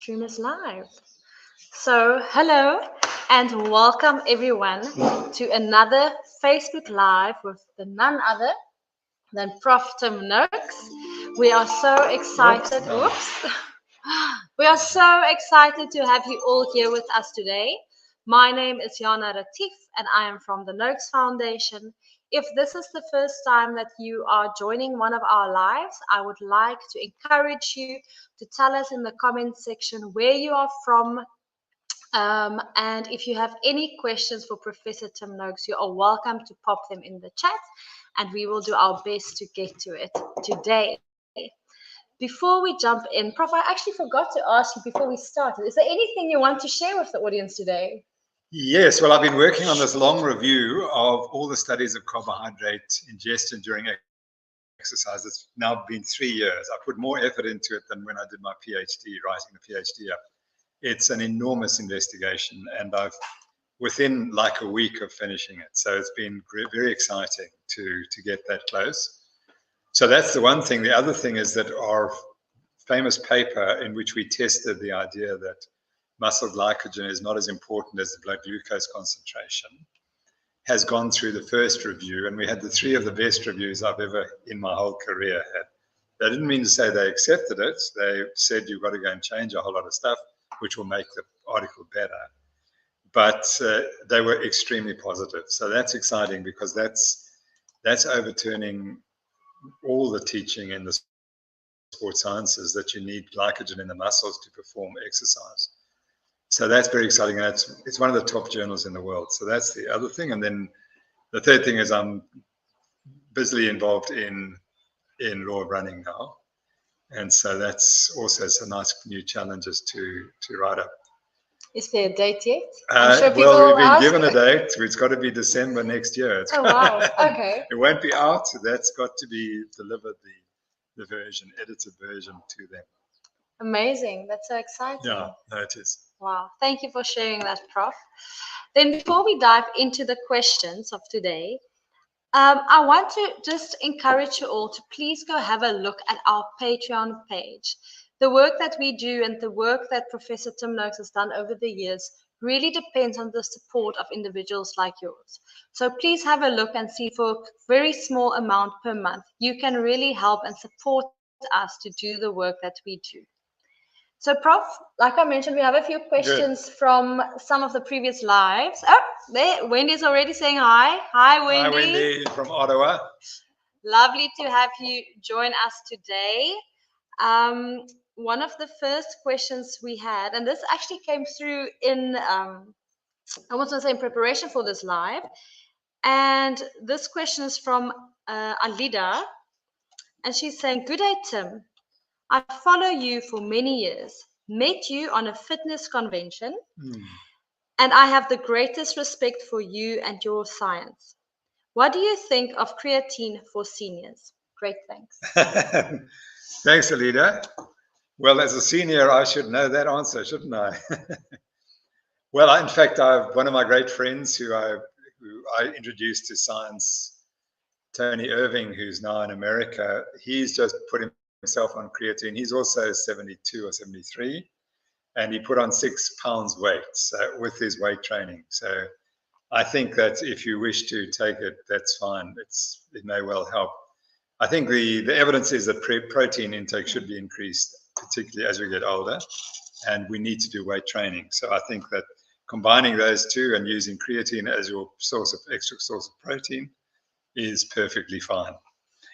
Stream is live. So, hello and welcome everyone to another Facebook Live with the none other than Prof Tim Noakes. We are so excited. Whoops. We are so excited to have you all here with us today. My name is Jana Ratief and I am from the Noakes Foundation. If this is the first time that you are joining one of our lives, I would like to encourage you to tell us in the comment section where you are from. And if you have any questions for Professor Tim Noakes, you are welcome to pop them in the chat and we will do our best to get to it today. Before we jump in, Prof, I actually forgot to ask you before we started, is there anything you want to share with the audience today? Yes, well, I've been working on this long review of all the studies of carbohydrate ingestion during exercise. It's now been 3 years. I put more effort into it than when I did my PhD, writing the PhD up. It's an enormous investigation, and I've within like a week of finishing it. So it's been very exciting to get that close. So that's the one thing. The other thing is that our famous paper in which we tested the idea that muscle glycogen is not as important as the blood glucose concentration has gone through the first review, and we had the 3 of the best reviews I've ever in my whole career had. They didn't mean to say they accepted it. They said you've got to go and change a whole lot of stuff, which will make the article better. But they were extremely positive. So that's exciting because that's overturning all the teaching in the sports sciences that you need glycogen in the muscles to perform exercise. So that's very exciting, and it's one of the top journals in the world. So that's the other thing. And then the third thing is I'm busily involved in law of running now. And so that's also some nice new challenges to write up. Is there a date yet? Well, we've been given a date. It's got to be December next year. Oh, wow. Okay. It won't be out. That's got to be delivered, the version, edited version to them. Amazing. That's so exciting. Yeah, no, it is. Wow. Thank you for sharing that, Prof. Then before we dive into the questions of today, I want to just encourage you all to please go have a look at our Patreon page. The work that we do and the work that Professor Tim Noakes has done over the years really depends on the support of individuals like yours. So please have a look and see, for a very small amount per month, you can really help and support us to do the work that we do. So, Prof, like I mentioned, we have a few questions from some of the previous lives. Oh, there, Wendy's already saying hi. Hi, Wendy. Hi, Wendy from Ottawa. Lovely to have you join us today. One of the first questions we had, and this actually came through in, I want to say in preparation for this live, and this question is from Alida, and she's saying, "Good day, Tim. I follow you for many years, met you on a fitness convention, and I have the greatest respect for you and your science. What do you think of creatine for seniors?" Great, thanks. Thanks, Alida. Well, as a senior, I should know that answer, shouldn't I? Well, in fact, one of my great friends who I introduced to science, Tony Irving, who's now in America, he's just put himself on creatine. He's also 72 or 73, and he put on 6 pounds weight with his weight training. So I think that if you wish to take it, that's fine. It may well help. I think the evidence is that protein intake should be increased, particularly as we get older, and we need to do weight training. So I think that combining those two and using creatine as your extra source of protein is perfectly fine.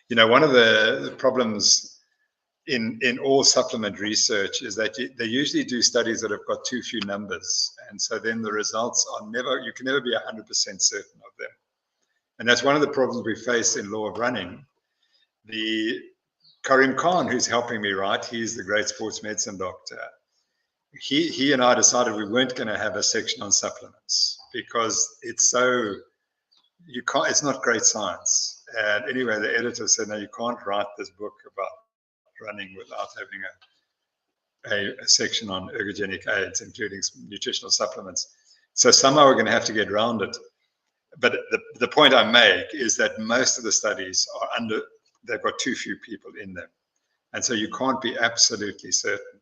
You know, one of the problems in all supplement research is that they usually do studies that have got too few numbers, and so then the results are you can never be 100% certain of them. And that's one of the problems we face in law of running. The Karim Khan, who's helping me write, he's the great sports medicine doctor. He and I decided we weren't going to have a section on supplements because it's not great science. And anyway, the editor said, no, you can't write this book about running without having a section on ergogenic aids, including nutritional supplements. So somehow we're going to have to get around it. But the point I make is that most of the studies are they've got too few people in them. And so you can't be absolutely certain.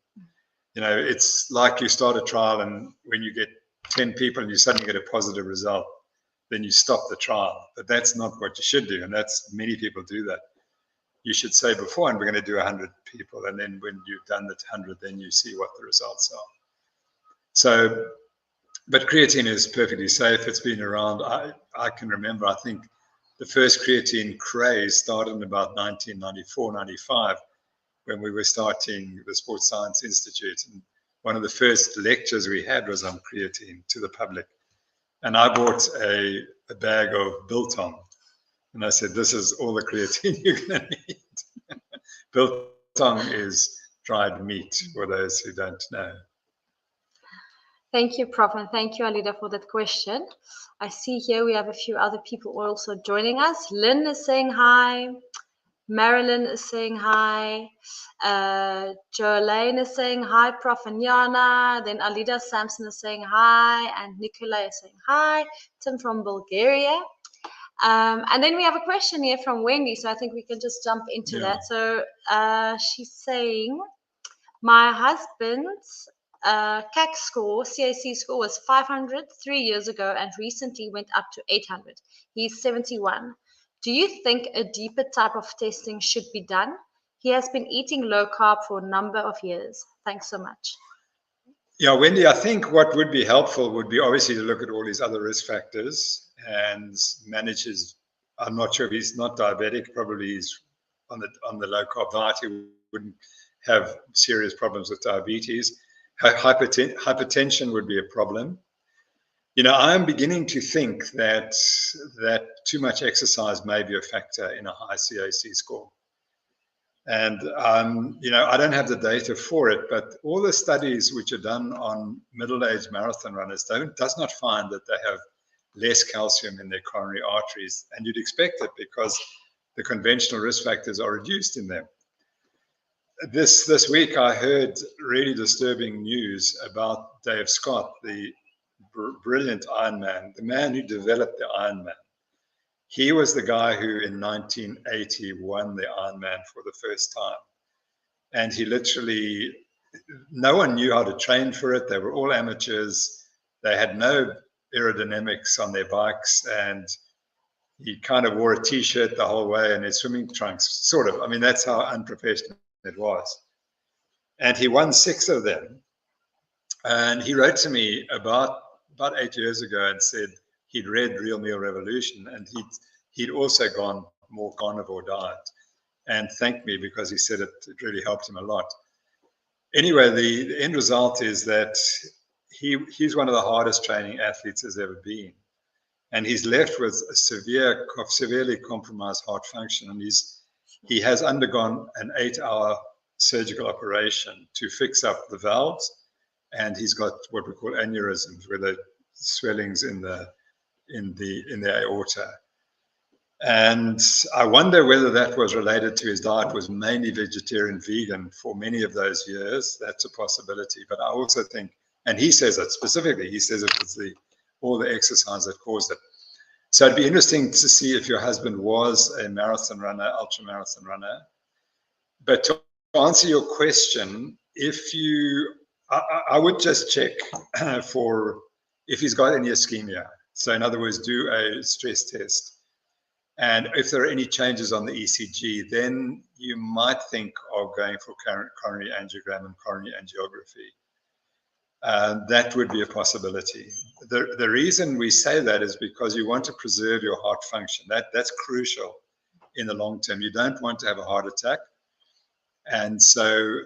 You know, it's like you start a trial, and when you get 10 people and you suddenly get a positive result, then you stop the trial. But that's not what you should do, and that's many people do that. You should say before, and we're going to do 100 people, and then when you've done the 100, then you see what the results are. So, but creatine is perfectly safe. It's been around. I can remember, I think the first creatine craze started in about 1994, 95, when we were starting the Sports Science Institute. And one of the first lectures we had was on creatine to the public. And I bought a bag of biltong. And I said, this is all the creatine you're going to need. Biltong is dried meat, for those who don't know. Thank you, Prof, and thank you, Alida, for that question. I see here we have a few other people also joining us. Lynn is saying hi. Marilyn is saying hi. Jolene is saying hi, Prof and Yana. Then Alida Sampson is saying hi. And Nikolai is saying hi. Tim from Bulgaria. And then we have a question here from Wendy. So I think we can just jump into that. So she's saying, my husband's CAC score, CAC score was 500 3 years ago and recently went up to 800. He's 71. Do you think a deeper type of testing should be done? He has been eating low carb for a number of years. Thanks so much. Yeah, Wendy, I think what would be helpful would be obviously to look at all these other risk factors and manage his, I'm not sure if he's not diabetic, probably he's on the low carb diet, he wouldn't have serious problems with diabetes. Hypertension would be a problem. You know, I'm beginning to think that too much exercise may be a factor in a high CAC score. And, you know, I don't have the data for it, but all the studies which are done on middle-aged marathon runners does not find that they have less calcium in their coronary arteries. And you'd expect it because the conventional risk factors are reduced in them. This week, I heard really disturbing news about Dave Scott, the brilliant Ironman, the man who developed the Ironman. He was the guy who in 1980 won the Ironman for the first time. And he literally, no one knew how to train for it. They were all amateurs. They had no aerodynamics on their bikes. And he kind of wore a t-shirt the whole way and his swimming trunks, sort of. I mean, that's how unprofessional it was. And he won 6 of them. And he wrote to me about 8 years ago and said he'd read Real Meal Revolution and he'd also gone more carnivore diet and thanked me because he said it really helped him a lot. Anyway, the end result is that he's one of the hardest training athletes there's ever been. And he's left with a severely compromised heart function. And he has undergone an 8-hour surgical operation to fix up the valves. And he's got what we call aneurysms, where the swellings in the aorta. And I wonder whether that was related to his diet was mainly vegetarian, vegan for many of those years. That's a possibility. But I also think, and he says it specifically, he says it was all the exercise that caused it. So it'd be interesting to see if your husband was a marathon runner, ultra marathon runner. But to answer your question, I would just check for if he's got any ischemia. So in other words, do a stress test. And if there are any changes on the ECG, then you might think of going for coronary angiogram and coronary angiography. That would be a possibility. The reason we say that is because you want to preserve your heart function. That's crucial in the long term. You don't want to have a heart attack. And so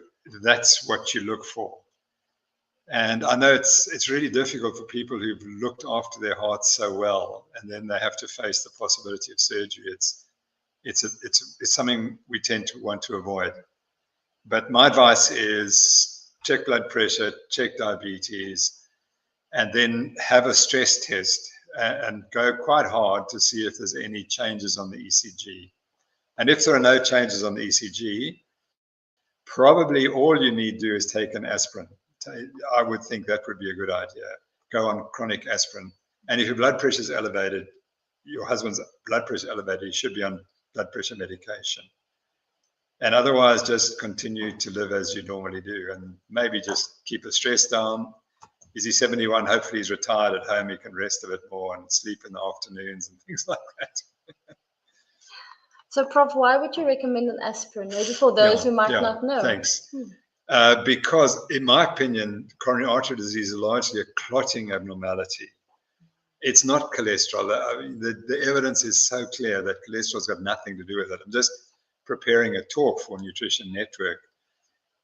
that's what you look for. And I know it's really difficult for people who've looked after their hearts so well, and then they have to face the possibility of surgery. It's something we tend to want to avoid. But my advice is check blood pressure, check diabetes, and then have a stress test and go quite hard to see if there's any changes on the ECG. And if there are no changes on the ECG, probably all you need to do is take an aspirin. I would think that would be a good idea. Go on chronic aspirin. And if your blood pressure is elevated, your husband's blood pressure elevated, he should be on blood pressure medication. And otherwise, just continue to live as you normally do, and maybe just keep the stress down. Is he 71? Hopefully he's retired at home. He can rest a bit more and sleep in the afternoons and things like that. So, Prof, why would you recommend an aspirin? Maybe for those who might not know. Thanks. Because, in my opinion, coronary artery disease is largely a clotting abnormality. It's not cholesterol. I mean, the evidence is so clear that cholesterol's got nothing to do with it. I'm just preparing a talk for Nutrition Network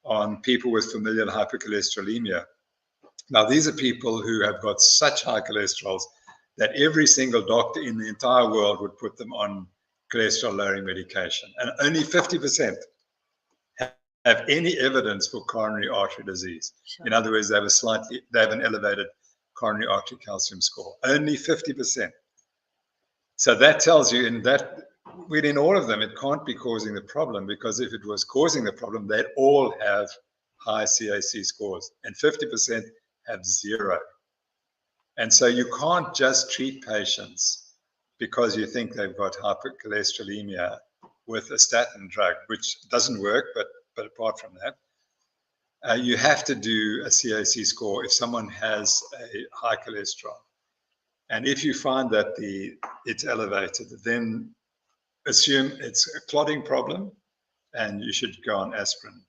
on people with familial hypercholesterolemia. Now, these are people who have got such high cholesterols that every single doctor in the entire world would put them on cholesterol-lowering medication. And only 50% have any evidence for coronary artery disease. Sure. In other words, they have an elevated coronary artery calcium score. Only 50%. So that tells you within all of them, it can't be causing the problem, because if it was causing the problem, they'd all have high CAC scores, and 50% have 0. And so you can't just treat patients because you think they've got hypercholesterolemia with a statin drug, which doesn't work, but apart from that, you have to do a CAC score if someone has a high cholesterol. And if you find that it's elevated, then assume it's a clotting problem and you should go on aspirin,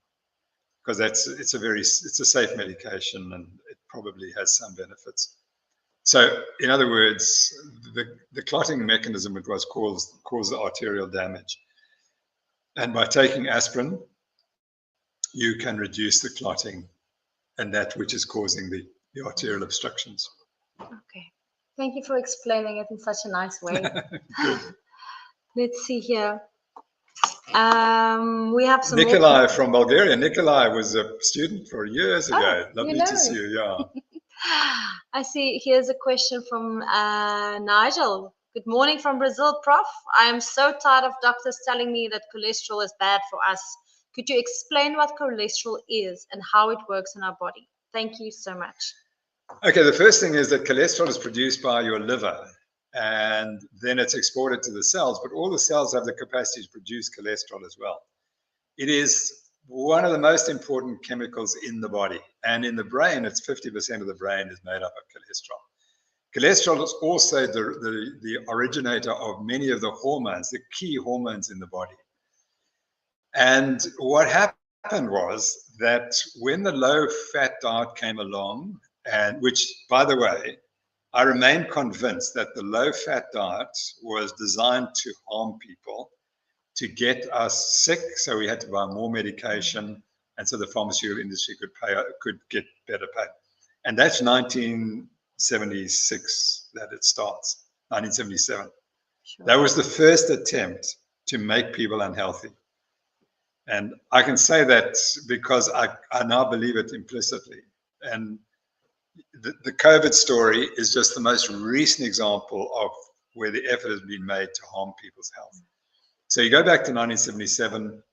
because it's a safe medication and it probably has some benefits. So in other words, the clotting mechanism would cause the arterial damage. And by taking aspirin, you can reduce the clotting and that which is causing the arterial obstructions. Okay. Thank you for explaining it in such a nice way. Let's see here. We have some Nikolai from Bulgaria. Nikolai was a student for years ago. Lovely to see you, yeah. I see here's a question from Nigel. Good morning from Brazil, Prof. I am so tired of doctors telling me that cholesterol is bad for us. Could you explain what cholesterol is and how it works in our body? Thank you so much. Okay, the first thing is that cholesterol is produced by your liver, and then it's exported to the cells, but all the cells have the capacity to produce cholesterol as well. It is one of the most important chemicals in the body, and in the brain, it's 50% of the brain is made up of cholesterol. Cholesterol is also the originator of many of the hormones, the key hormones in the body. And what happened was that when the low-fat diet came along, and which, by the way, I remain convinced that the low-fat diet was designed to harm people, to get us sick, so we had to buy more medication, and so the pharmaceutical industry could get better pay. And that's 1976 that it starts, 1977. Sure. That was the first attempt to make people unhealthy. And I can say that because I now believe it implicitly. And the COVID story is just the most recent example of where the effort has been made to harm people's health. So you go back to 1977,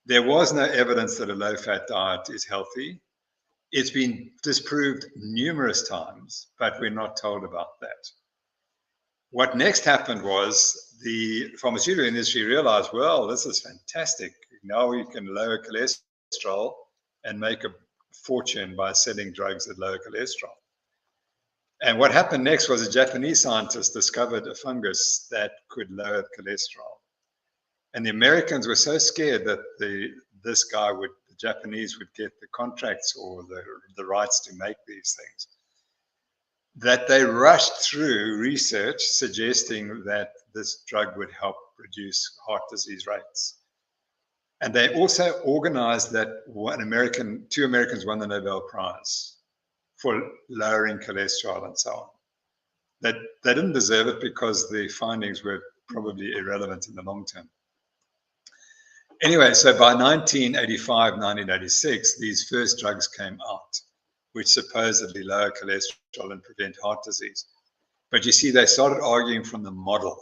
there was no evidence that a low-fat diet is healthy. It's been disproved numerous times, but we're not told about that. What next happened was the pharmaceutical industry realized, well, this is fantastic. Now we can lower cholesterol and make a fortune by selling drugs that lower cholesterol. And what happened next was a Japanese scientist discovered a fungus that could lower cholesterol. And the Americans were so scared that the Japanese would get the contracts or the rights to make these things, that they rushed through research suggesting that this drug would help reduce heart disease rates. And they also organized that two Americans won the Nobel Prize for lowering cholesterol and so on. They didn't deserve it because the findings were probably irrelevant in the long term. Anyway, so by 1985, 1986, these first drugs came out, which supposedly lower cholesterol and prevent heart disease. But you see, they started arguing from the model.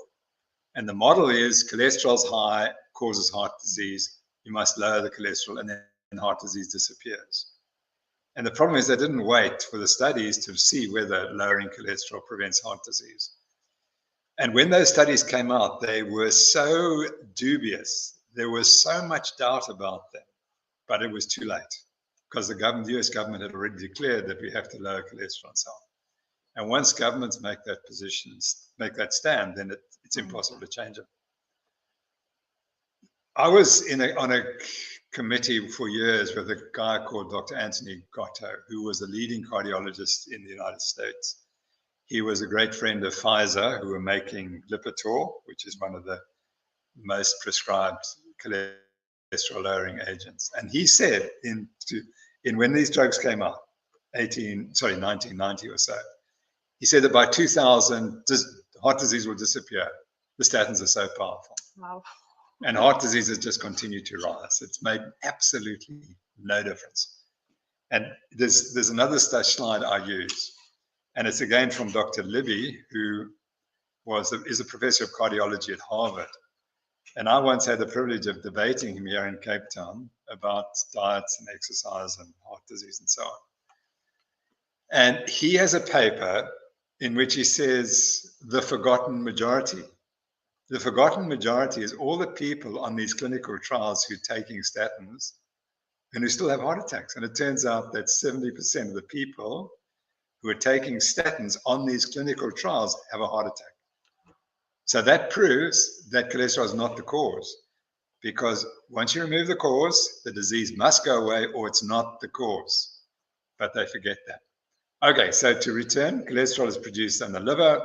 And the model is cholesterol's high, causes heart disease. You must lower the cholesterol and then heart disease disappears. And the problem is they didn't wait for the studies to see whether lowering cholesterol prevents heart disease. And when those studies came out, they were so dubious there was so much doubt about that, but it was too late because the US government had already declared that we have to lower cholesterol and so on. And once governments make that stand, then it's impossible to change it. I was on a committee for years with a guy called Dr. Anthony Gatto, who was a leading cardiologist in the United States. He was a great friend of Pfizer, who were making Lipitor, which is one of the most prescribed cholesterol-lowering agents. And he said, when these drugs came out, 1990 or so, he said that by 2000, heart disease will disappear. The statins are so powerful. Wow. And heart disease has just continued to rise. It's made absolutely no difference. And there's another slide I use, and it's again from Dr. Libby, who is a professor of cardiology at Harvard. And I once had the privilege of debating him here in Cape Town about diets and exercise and heart disease and so on. And he has a paper in which he says the forgotten majority. The forgotten majority is all the people on these clinical trials who are taking statins and who still have heart attacks. And it turns out that 70% of the people who are taking statins on these clinical trials have a heart attack. So that proves that cholesterol is not the cause, because once you remove the cause, the disease must go away or it's not the cause. But they forget that. Okay, so to return, cholesterol is produced in the liver.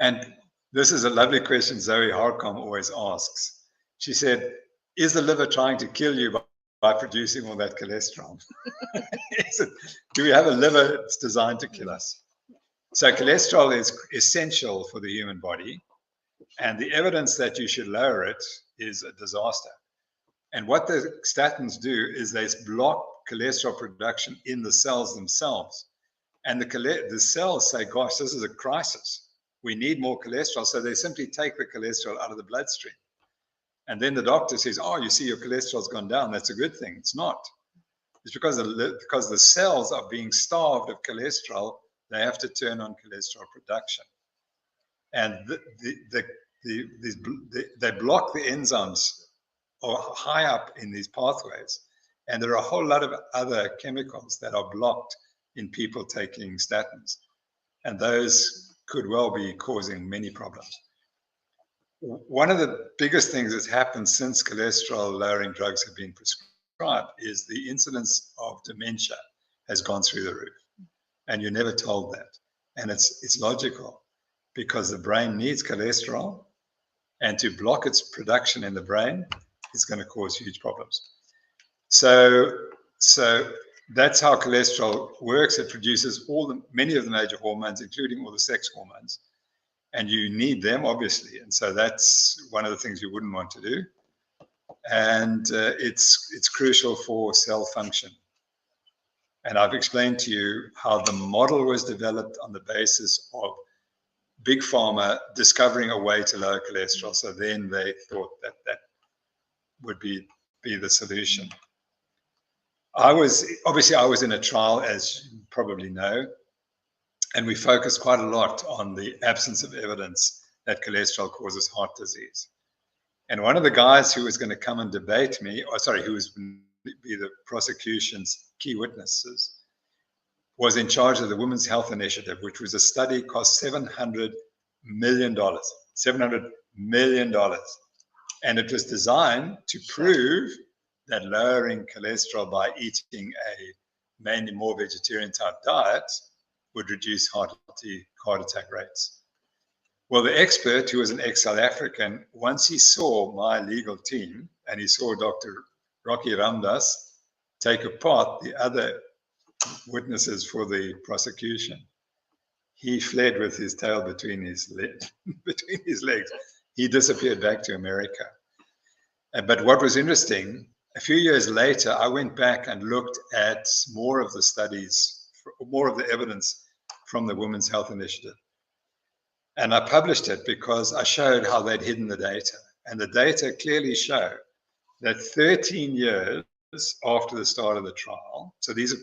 And this is a lovely question Zoe Harcom always asks. She said, is the liver trying to kill you by producing all that cholesterol? Do we have a liver that's designed to kill us? So cholesterol is essential for the human body, and the evidence that you should lower it is a disaster. And what the statins do is they block cholesterol production in the cells themselves. And the cells say, gosh, this is a crisis. We need more cholesterol. So they simply take the cholesterol out of the bloodstream. And then the doctor says, oh, you see, your cholesterol's gone down. That's a good thing. It's not. It's because the cells are being starved of cholesterol. They have to turn on cholesterol production. And they block the enzymes or high up in these pathways. And there are a whole lot of other chemicals that are blocked in people taking statins. And those could well be causing many problems. One of the biggest things that's happened since cholesterol-lowering drugs have been prescribed is the incidence of dementia has gone through the roof. And you're never told that. And it's logical, because the brain needs cholesterol, and to block its production in the brain is going to cause huge problems. So that's how cholesterol works. It produces many of the major hormones, including all the sex hormones. And you need them, obviously. And so that's one of the things you wouldn't want to do. And it's crucial for cell function. And I've explained to you how the model was developed on the basis of Big Pharma discovering a way to lower cholesterol. So then they thought that would be the solution. I was in a trial, as you probably know, and we focused quite a lot on the absence of evidence that cholesterol causes heart disease. And one of the guys who was going to come and debate me, who was going to be the prosecution's key witnesses, was in charge of the Women's Health Initiative, which was a study cost $700 million. $700 million. And it was designed to prove that lowering cholesterol by eating a mainly more vegetarian type diet would reduce heart attack rates. Well, the expert, who was an ex-South African, once he saw my legal team and he saw Dr. Rocky Ramdas take apart the other witnesses for the prosecution, he fled with his tail between his legs. He disappeared back to America. But what was interesting, a few years later, I went back and looked at more of the studies, more of the evidence from the Women's Health Initiative. And I published it because I showed how they'd hidden the data. And the data clearly show that 13 years after the start of the trial, so these are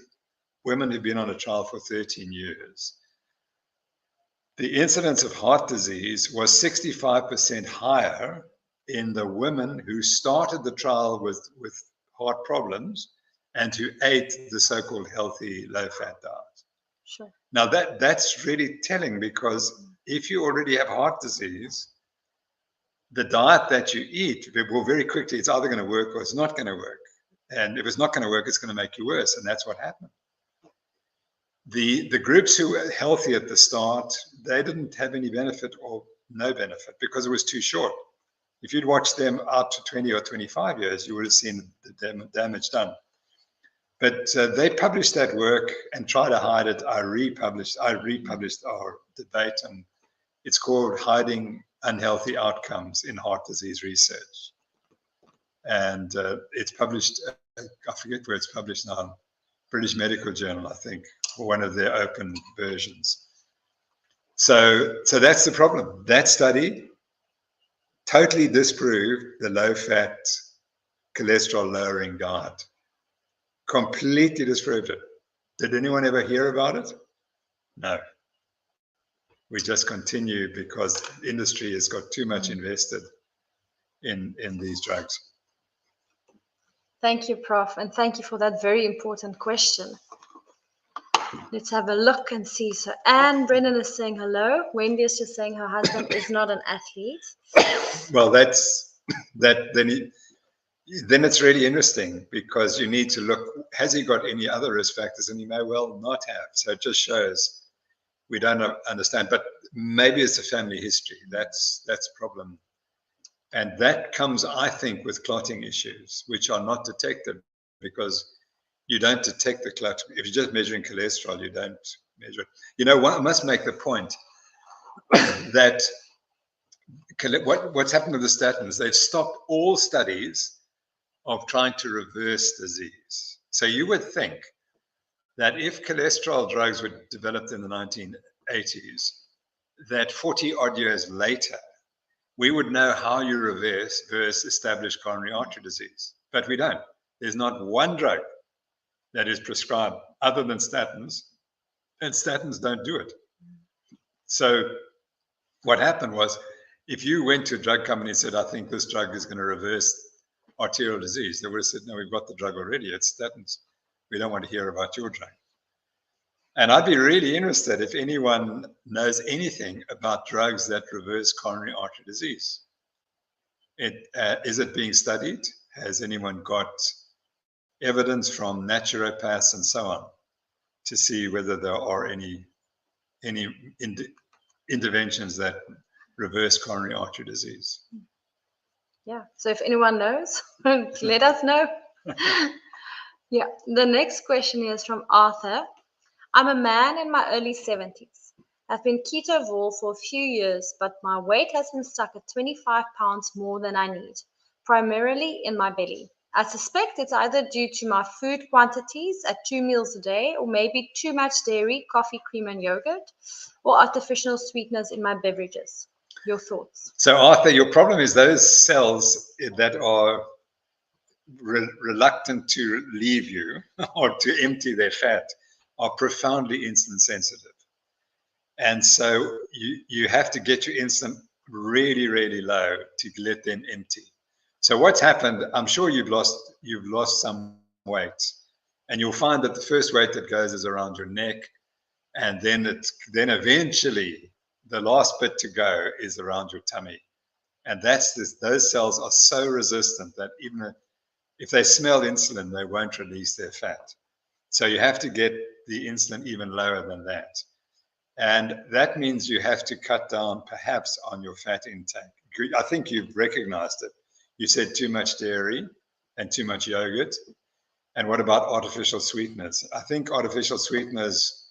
women who've been on a trial for 13 years, the incidence of heart disease was 65% higher in the women who started the trial with heart problems and who ate the so-called healthy low-fat diet. Sure. Now that's really telling, because if you already have heart disease, the diet that you eat will very quickly, it's either going to work or it's not going to work. And if it's not going to work, it's going to make you worse. And that's what happened. The groups who were healthy at the start, they didn't have any benefit or no benefit because it was too short. If you'd watched them out to 20 or 25 years, you would have seen the damage done. But they published that work and tried to hide it. I republished our debate, and it's called Hiding Unhealthy Outcomes in Heart Disease Research. And it's published, I forget where it's published now, British Medical Journal, I think, or one of their open versions. So that's the problem. That study totally disproved the low-fat, cholesterol-lowering diet. Completely disproved it. Did anyone ever hear about it? No. We just continue because industry has got too much invested in these drugs. Thank you, Prof. And thank you for that very important question. Let's have a look and see. So Anne Brennan is saying hello. Wendy is just saying her husband is not an athlete. Well, that's that. Then it's really interesting, because you need to look, has he got any other risk factors? And he may well not have. So it just shows we don't understand. But maybe it's a family history. That's a problem. And that comes, I think, with clotting issues, which are not detected, because you don't detect the clot. If you're just measuring cholesterol, you don't measure it. You know, I must make the point that what's happened with the statins, they've stopped all studies of trying to reverse disease. So you would think that if cholesterol drugs were developed in the 1980s, that 40 odd years later, we would know how you reverse established coronary artery disease. But we don't. There's not one drug that is prescribed other than statins, and statins don't do it. So what happened was, if you went to a drug company and said, I think this drug is going to reverse arterial disease, they would have said, no, we've got the drug already, it's statins. We don't want to hear about your drug. And I'd be really interested if anyone knows anything about drugs that reverse coronary artery disease. Is it being studied? Has anyone got evidence from naturopaths and so on to see whether there are any interventions that reverse coronary artery disease? Yeah, so if anyone knows, let us know. Yeah, the next question is from Arthur. I'm a man in my early 70s. I've been ketovore for a few years, but my weight has been stuck at 25 pounds more than I need, primarily in my belly. I suspect it's either due to my food quantities at 2 meals a day, or maybe too much dairy, coffee, cream, and yogurt, or artificial sweeteners in my beverages. Your thoughts? So Arthur, your problem is those cells that are reluctant to leave you or to empty their fat are profoundly insulin sensitive. And so you have to get your insulin really, really low to let them empty. So what's happened, I'm sure you've lost some weight, and you'll find that the first weight that goes is around your neck, and then eventually the last bit to go is around your tummy. And those cells are so resistant that even if they smell insulin, they won't release their fat. So you have to get the insulin even lower than that. And that means you have to cut down perhaps on your fat intake. I think you've recognized it. You said too much dairy and too much yogurt. And what about artificial sweeteners? I think artificial sweeteners,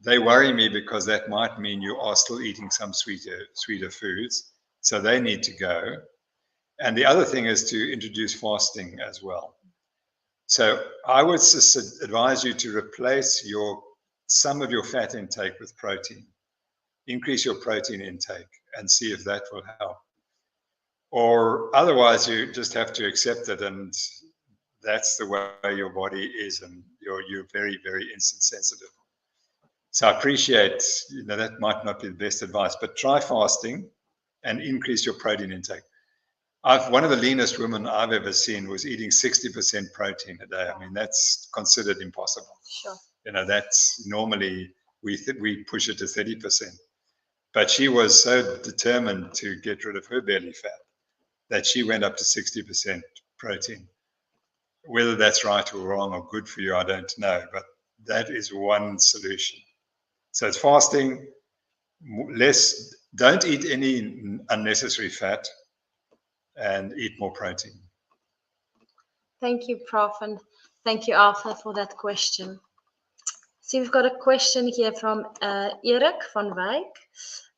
they worry me, because that might mean you are still eating some sweeter foods. So they need to go. And the other thing is to introduce fasting as well. So I would advise you to replace some of your fat intake with protein. Increase your protein intake and see if that will help. Or otherwise, you just have to accept it, and that's the way your body is, and you're very, very insulin sensitive. So I appreciate, that might not be the best advice, but try fasting and increase your protein intake. one of the leanest women I've ever seen was eating 60% protein a day. I mean, that's considered impossible. Sure. You know, that's normally we push it to 30%. But she was so determined to get rid of her belly fat that she went up to 60% protein. Whether that's right or wrong or good for you, I don't know. But that is one solution. So it's fasting, less, don't eat any unnecessary fat, and eat more protein. Thank you, Prof. And thank you, Arthur, for that question. So we've got a question here from Erik van Wyk.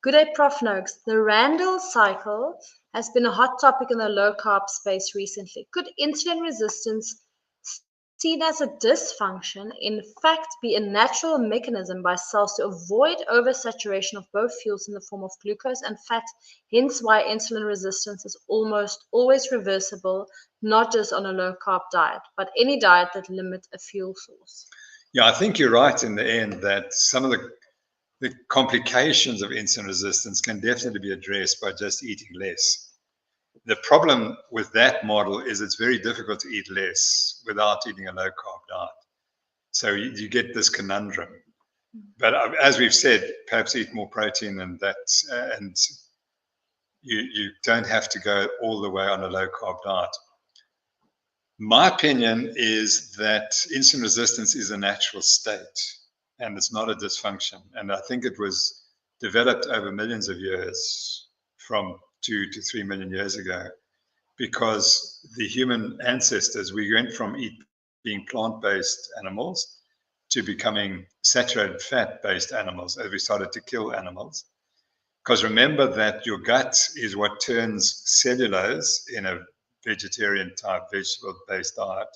Good day, Prof. Noakes. The Randall cycle has been a hot topic in the low-carb space recently. Could insulin resistance, seen as a dysfunction, in fact be a natural mechanism by cells to avoid oversaturation of both fuels in the form of glucose and fat, hence why insulin resistance is almost always reversible, not just on a low-carb diet, but any diet that limits a fuel source? Yeah, I think you're right in the end that some of the complications of insulin resistance can definitely be addressed by just eating less. The problem with that model is it's very difficult to eat less without eating a low-carb diet. So you get this conundrum. But as we've said, perhaps eat more protein, and you don't have to go all the way on a low-carb diet. My opinion is that insulin resistance is a natural state, and it's not a dysfunction. And I think it was developed over millions of years, from 2 to 3 million years ago, because the human ancestors, we went from being plant-based animals to becoming saturated fat-based animals as we started to kill animals. Because remember that your gut is what turns cellulose in a vegetarian type vegetable-based diet.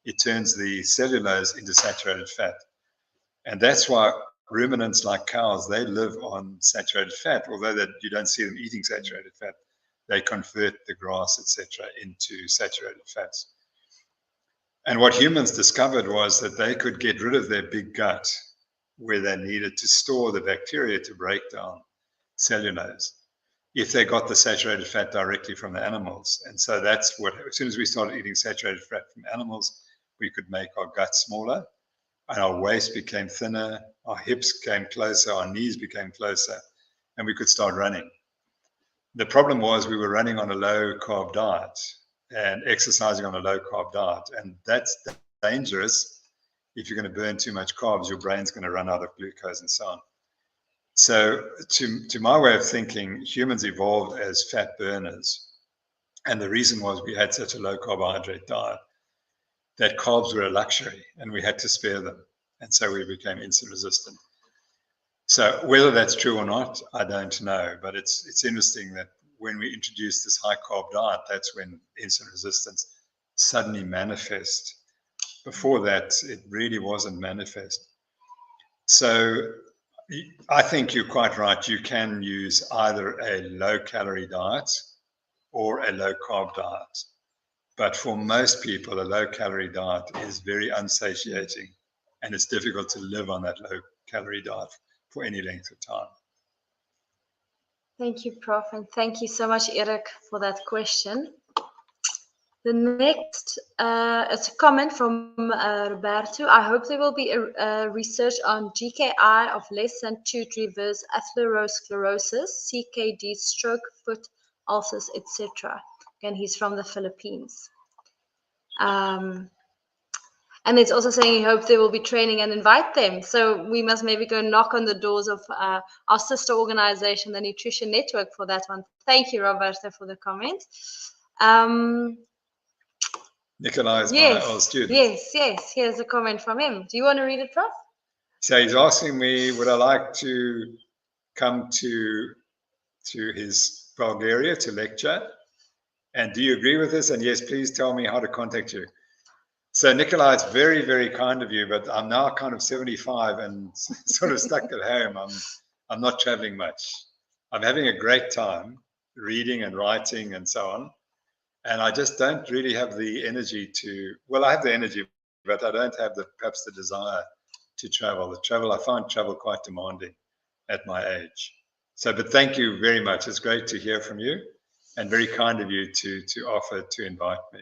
It turns the cellulose into saturated fat. And that's why ruminants like cows, they live on saturated fat, although you don't see them eating saturated fat. They convert the grass, etc., into saturated fats. And what humans discovered was that they could get rid of their big gut where they needed to store the bacteria to break down cellulose if they got the saturated fat directly from the animals. And so that's what, as soon as we started eating saturated fat from animals, we could make our gut smaller, and our waist became thinner, our hips came closer, our knees became closer, and we could start running. The problem was we were running on a low-carb diet and exercising on a low-carb diet, and that's dangerous. If you're going to burn too much carbs, your brain's going to run out of glucose and so on. So to my way of thinking, humans evolved as fat burners, and the reason was we had such a low carbohydrate diet that carbs were a luxury and we had to spare them, and so we became insulin resistant. So whether that's true or not, I don't know, but it's interesting that when we introduced this high carb diet, that's when insulin resistance suddenly manifests. Before that, it really wasn't manifest. So I think you're quite right. You can use either a low-calorie diet or a low-carb diet. But for most people, a low-calorie diet is very unsatiating, and it's difficult to live on that low-calorie diet for any length of time. Thank you, Prof. And thank you so much, Erik, for that question. The next is a comment from Roberto. I hope there will be a research on GKI of less than 2 to reverse atherosclerosis, CKD, stroke, foot ulcers, etc. Again, he's from the Philippines. And it's also saying he hopes there will be training and invite them. So we must maybe go knock on the doors of our sister organization, the Nutrition Network, for that one. Thank you, Roberto, for the comment. Nikolai is my old student. Yes. Here's a comment from him. Do you want to read it, Prof? So he's asking me, would I like to come to his Bulgaria to lecture? And do you agree with this? And yes, please tell me how to contact you. So Nikolai, it's very, very kind of you, but I'm now kind of 75 and sort of stuck at home. I'm not traveling much. I'm having a great time reading and writing and so on. And I just don't really have the energy to, well, I have the energy, but I don't have perhaps the desire to travel. I find travel quite demanding at my age. So, but thank you very much. It's great to hear from you. and very kind of you to offer to invite me.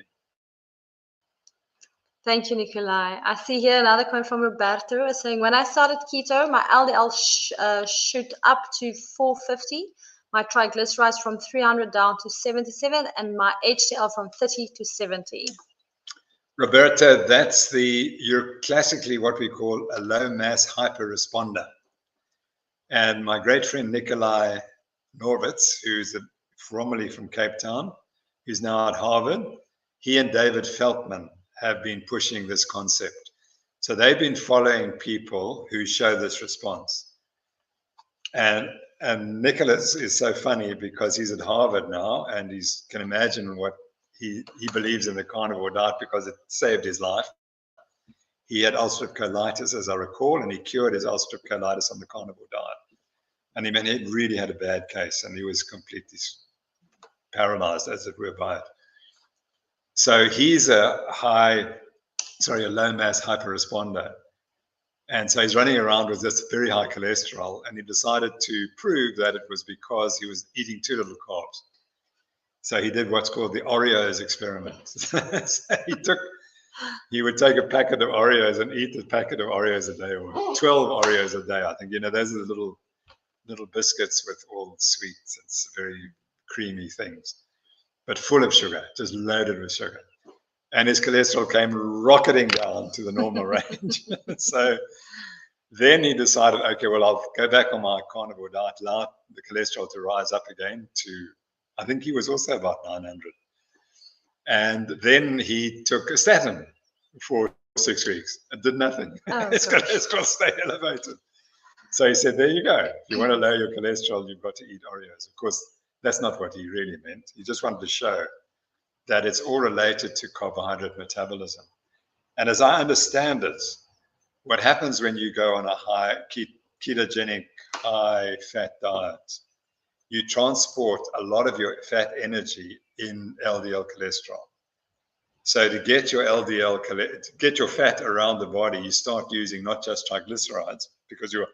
Thank you, Nikolai. I see here another comment from Roberto saying, when I started keto, my LDL shoot up to 450, my triglycerides from 300 down to 77, and my HDL from 30 to 70. Roberta, you're classically what we call a low mass hyperresponder. And my great friend Nikolai Norwitz, who's formerly from Cape Town, who's now at Harvard, he and David Feldman have been pushing this concept. So they've been following people who show this response. And Nicholas is so funny because he's at Harvard now, and he can imagine what he believes in the carnivore diet because it saved his life. He had ulcerative colitis, as I recall, and he cured his ulcerative colitis on the carnivore diet. And he really had a bad case, and he was completely paralyzed, as it were, by it. So he's a low mass hyperresponder. And so he's running around with this very high cholesterol, and he decided to prove that it was because he was eating too little carbs. So he did what's called the Oreos experiment. So he would take a packet of Oreos and eat a packet of Oreos a day, or 12 Oreos a day. I think, those are the little biscuits with all sweets. It's very creamy things, but full of sugar, just loaded with sugar. And his cholesterol came rocketing down to the normal range. So then he decided, okay, well, I'll go back on my carnivore diet, allow the cholesterol to rise up again to, I think he was also about 900. And then he took a statin for 6 weeks and did nothing. His cholesterol stayed elevated. So he said, there you go. If you want to lower your cholesterol, you've got to eat Oreos. Of course, that's not what he really meant. He just wanted to show that it's all related to carbohydrate metabolism. And as I understand it, what happens when you go on a high ketogenic, high fat diet, you transport a lot of your fat energy in LDL cholesterol. So to get your fat around the body, you start using not just triglycerides, because your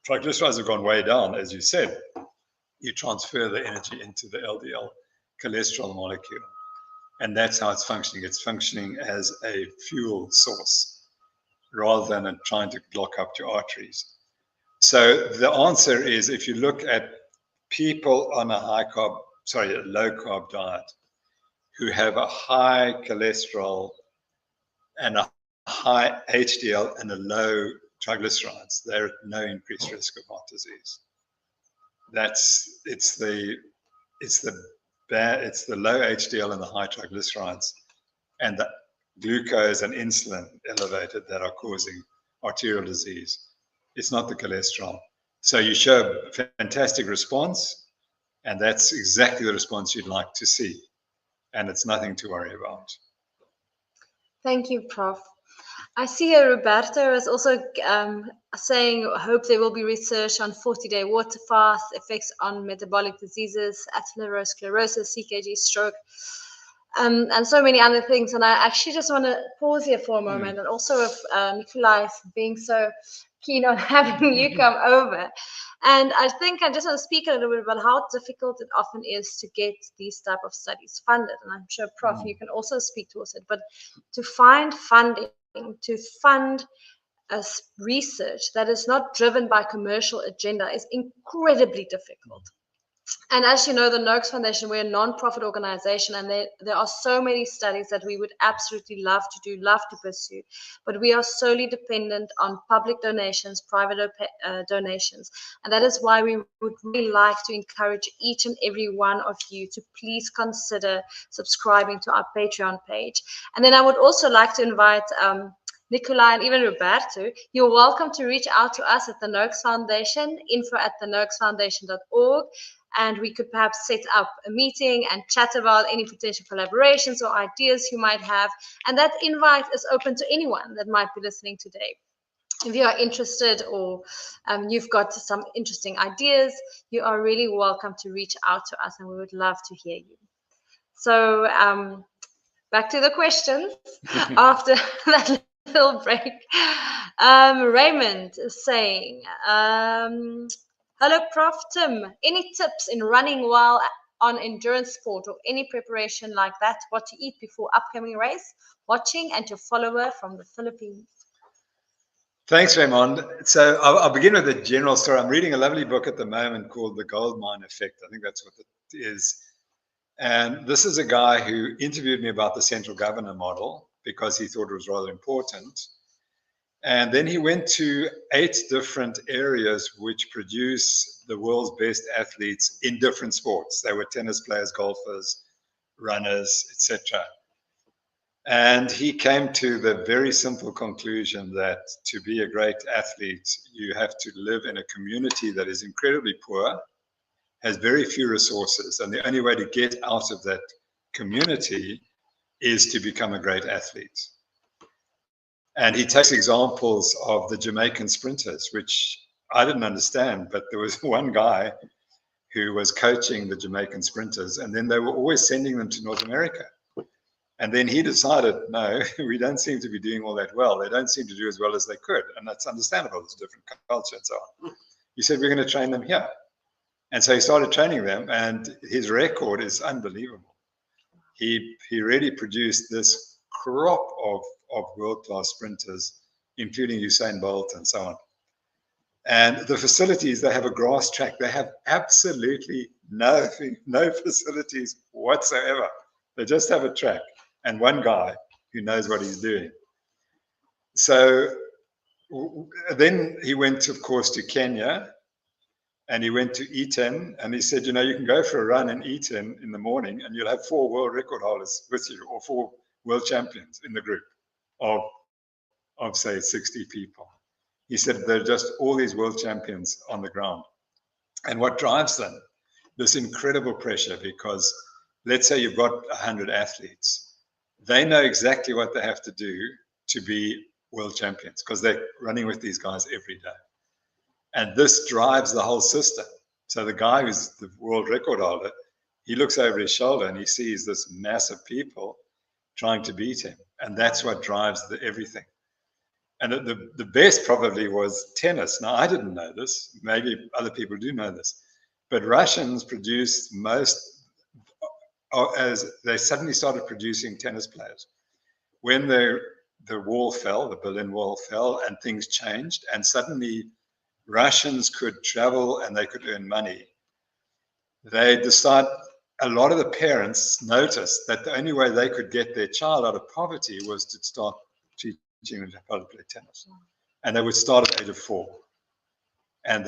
triglycerides have gone way down, as you said. You transfer the energy into the LDL cholesterol molecule. And that's how it's functioning. It's functioning as a fuel source rather than trying to block up your arteries. So the answer is, if you look at people on a low carb diet who have a high cholesterol and a high HDL and a low triglycerides, they're at no increased risk of heart disease. It's the low HDL and the high triglycerides and the glucose and insulin elevated that are causing arterial disease. It's not the cholesterol. So you show a fantastic response, and that's exactly the response you'd like to see. And it's nothing to worry about. Thank you, Prof. I see here Roberto is also saying, hope there will be research on 40-day water fast, effects on metabolic diseases, atherosclerosis, CKD, stroke, and so many other things. And I actually just want to pause here for a moment, and also with Nikolai being so keen on having you come over. And I think I just want to speak a little bit about how difficult it often is to get these type of studies funded. And I'm sure, Prof, you can also speak towards it. But to find funding, to fund research that is not driven by commercial agenda is incredibly difficult. And as you know, the Noakes Foundation, we're a non-profit organization, and there are so many studies that we would absolutely love to pursue, but we are solely dependent on public donations, private donations. And that is why we would really like to encourage each and every one of you to please consider subscribing to our Patreon page. And then I would also like to invite Nikolai and even Roberto, you're welcome to reach out to us at the Noakes Foundation, info@thenoakesfoundation.org. And we could perhaps set up a meeting and chat about any potential collaborations or ideas you might have. And that invite is open to anyone that might be listening today. If you are interested, or you've got some interesting ideas, you are really welcome to reach out to us, and we would love to hear you. So back to the questions after that little break. Raymond is saying, hello, Prof Tim. Any tips in running while on endurance sport or any preparation like that, what to eat before upcoming race, watching, and your follower from the Philippines. Thanks, Raymond. So I'll begin with a general story. I'm reading a lovely book at the moment called The Gold Mine Effect. I think that's what it is. And this is a guy who interviewed me about the central governor model because he thought it was rather important. And then he went to 8 different areas which produce the world's best athletes in different sports. They were tennis players, golfers, runners, etc. And he came to the very simple conclusion that to be a great athlete, you have to live in a community that is incredibly poor, has very few resources, and the only way to get out of that community is to become a great athlete. And he takes examples of the Jamaican sprinters, which I didn't understand, but there was one guy who was coaching the Jamaican sprinters, and then they were always sending them to North America. And then he decided, no, we don't seem to be doing all that well. They don't seem to do as well as they could. And that's understandable. It's a different culture and so on. He said, we're going to train them here. And so he started training them, and his record is unbelievable. He really produced this crop of world-class sprinters, including Usain Bolt and so on. And the facilities, they have a grass track. They have absolutely no facilities whatsoever. They just have a track and one guy who knows what he's doing. So then he went, of course, to Kenya, and he went to Eton, and he said, you know, you can go for a run in Eton in the morning and you'll have 4 world record holders with you, or 4 world champions in the group of say 60 people. He said there are just all these world champions on the ground. And what drives them? This incredible pressure, because let's say you've got 100 athletes. They know exactly what they have to do to be world champions because they're running with these guys every day. And this drives the whole system. So the guy who's the world record holder, he looks over his shoulder and he sees this mass of people trying to beat him. And that's what drives everything. And the best probably was tennis. Now, I didn't know this. Maybe other people do know this. But Russians produced as they suddenly started producing tennis players. When the wall fell, the Berlin Wall fell, and things changed, and suddenly Russians could travel and they could earn money. They decided, a lot of the parents noticed that the only way they could get their child out of poverty was to start teaching them how to play tennis. And they would start at the age of 4. And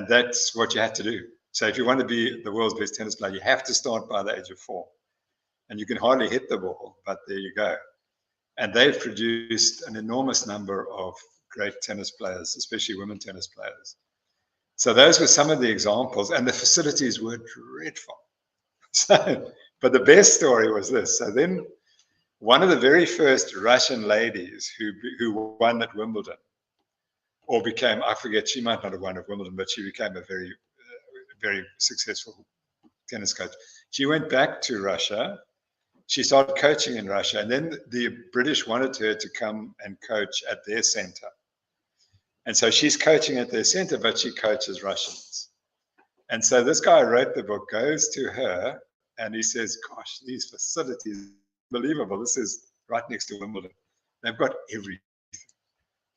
that's what you had to do. So if you want to be the world's best tennis player, you have to start by the age of 4. And you can hardly hit the ball, but there you go. And they've produced an enormous number of great tennis players, especially women tennis players. So those were some of the examples, and the facilities were dreadful. But the best story was this. So then one of the very first Russian ladies who won at Wimbledon, or became, I forget, she might not have won at Wimbledon, but she became a very, very successful tennis coach. She went back to Russia. She started coaching in Russia, and then the British wanted her to come and coach at their center. And so she's coaching at their center, but she coaches Russians. And so this guy who wrote the book goes to her and he says, gosh, these facilities, unbelievable. This is right next to Wimbledon. They've got everything.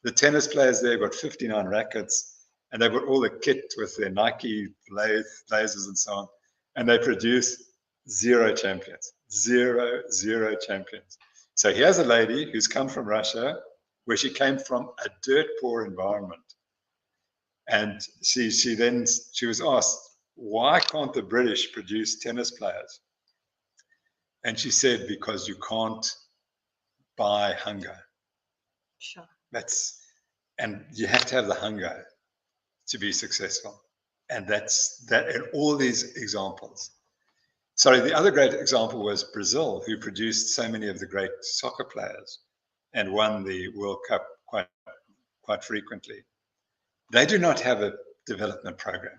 The tennis players there have got 59 rackets, and they've got all the kit with their Nike lasers and so on. And they produce 0 champions, zero champions. So here's a lady who's come from Russia, where she came from a dirt poor environment. And she was asked, why can't the British produce tennis players? And she said, because you can't buy hunger. Sure. And you have to have the hunger to be successful. And that's that, and all these examples. Sorry, the other great example was Brazil, who produced so many of the great soccer players and won the World Cup quite frequently. They do not have a development program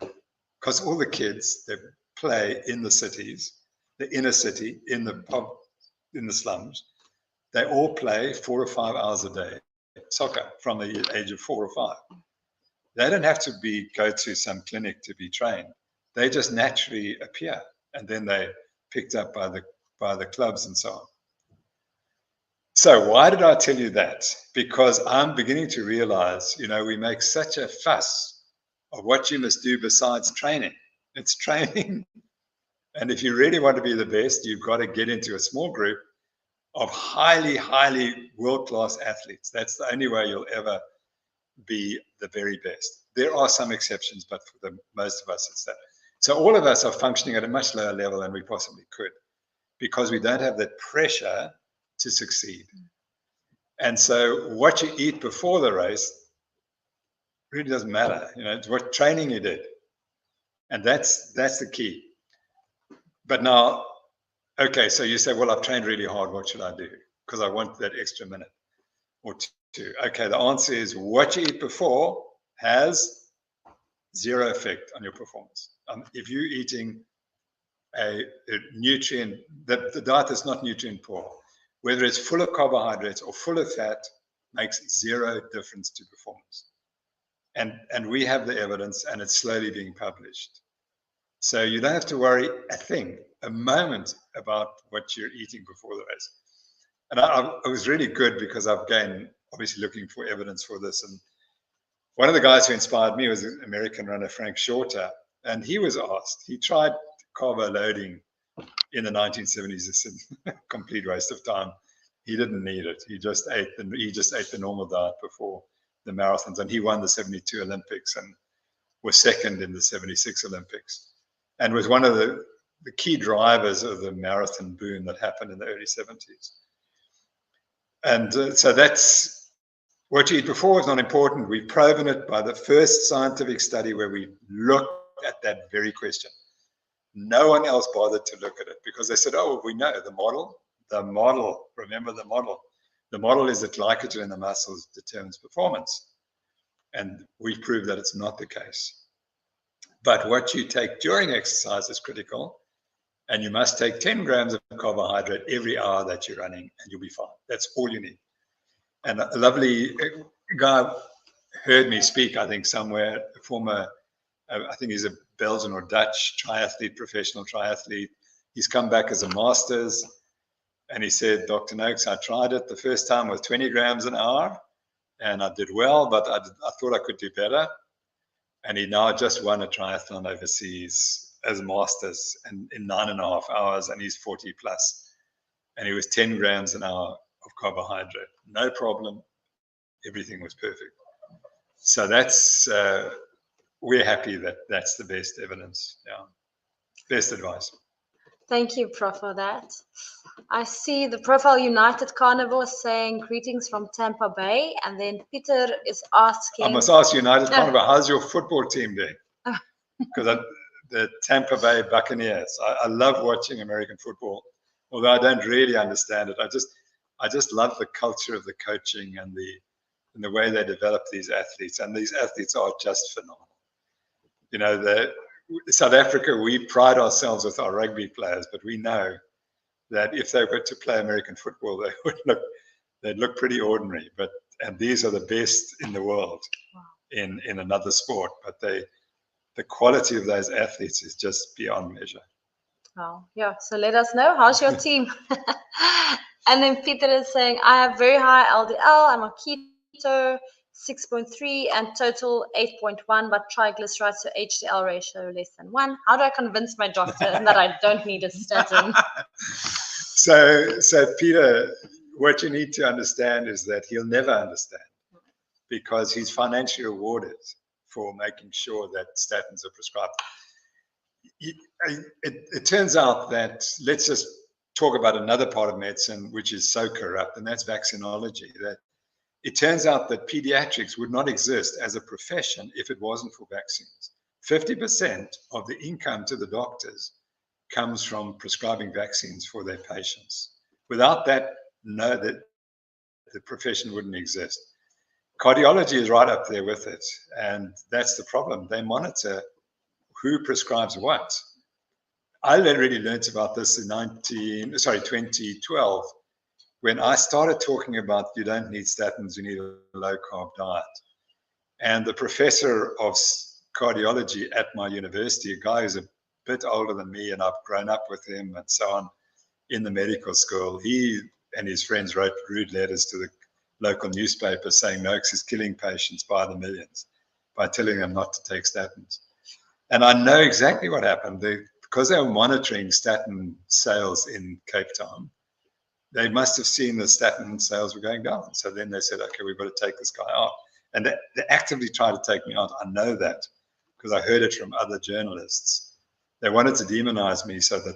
because all the kids, they play in the cities, the inner city, in the slums. They all play 4 or 5 hours a day, soccer, from the age of 4 or 5. They don't have to go to some clinic to be trained. They just naturally appear. and then they picked up by the clubs and so on. So why did I tell you that? Because I'm beginning to realize, we make such a fuss of what you must do besides training. It's training. And if you really want to be the best, you've got to get into a small group of highly, highly world-class athletes. That's the only way you'll ever be the very best. There are some exceptions, but for most of us, it's that. So all of us are functioning at a much lower level than we possibly could because we don't have that pressure to succeed. And so what you eat before the race really doesn't matter. It's what training you did. And that's the key. But now, okay, so you say, well, I've trained really hard. What should I do? Because I want that extra minute or two. Okay, the answer is what you eat before has zero effect on your performance. If you're eating a nutrient, the diet is not nutrient poor, whether it's full of carbohydrates or full of fat, makes zero difference to performance. And we have the evidence, and it's slowly being published. So you don't have to worry a moment about what you're eating before the race. And I was really good because I've gained, obviously looking for evidence for this. And one of the guys who inspired me was an American runner, Frank Shorter. And he was asked, he tried carbo loading in the 1970s. It's a complete waste of time. He didn't need it. He just ate the normal diet before the marathons. And he won the 72 Olympics and was second in the 76 Olympics. And was one of the key drivers of the marathon boom that happened in the early 70s. And so that's what you eat before is not important. We've proven it by the first scientific study where we looked at that very question. No one else bothered to look at it because they said, oh, we know the model, remember the model. The model is that glycogen in the muscles determines performance. And we proved that it's not the case. But what you take during exercise is critical. And you must take 10 grams of carbohydrate every hour that you're running, and you'll be fine. That's all you need. And a lovely guy heard me speak, I think, somewhere, a former, I think he's a Belgian or Dutch triathlete, professional triathlete. He's come back as a master's. And he said, Dr. Noakes, I tried it the first time with 20 grams an hour, and I did well, but I thought I could do better. And he now just won a triathlon overseas as masters and in 9.5 hours, and he's 40 plus. And he was 10 grams an hour of carbohydrate. No problem. Everything was perfect. So that's, we're happy that that's the best evidence. Yeah. Best advice. Thank you, Prof, for that. I see the Profile United Carnivore saying greetings from Tampa Bay, and then Peter is asking. I must ask United Carnivore, how's your football team doing? Because the Tampa Bay Buccaneers. I love watching American football, although I don't really understand it. I just love the culture of the coaching and the way they develop these athletes, and these athletes are just phenomenal. South Africa, we pride ourselves with our rugby players, but we know that if they were to play American football, they'd look pretty ordinary. And these are the best in the world in another sport. But the quality of those athletes is just beyond measure. Oh, yeah. So let us know, how's your team? And then Peter is saying, I have very high LDL, I'm on keto, 6.3 and total 8.1, but triglycerides to HDL ratio less than 1. How do I convince my doctor that I don't need a statin? So Peter, what you need to understand is that he'll never understand because he's financially rewarded for making sure that statins are prescribed. It turns out that, let's just talk about another part of medicine which is so corrupt, and that's vaccinology. That it turns out that pediatrics would not exist as a profession if it wasn't for vaccines. 50% of the income to the doctors comes from prescribing vaccines for their patients. Without that, the profession wouldn't exist. Cardiology is right up there with it, and that's the problem. They monitor who prescribes what. I really learned about this in 2012, when I started talking about you don't need statins, you need a low-carb diet. And the professor of cardiology at my university, a guy who's a bit older than me, and I've grown up with him and so on in the medical school. He and his friends wrote rude letters to the local newspaper saying Noakes is killing patients by the millions by telling them not to take statins. And I know exactly what happened. Because they were monitoring statin sales in Cape Town, they must have seen the statin sales were going down. So then they said, okay, we've got to take this guy out. And they actively tried to take me out. I know that because I heard it from other journalists. They wanted to demonize me so that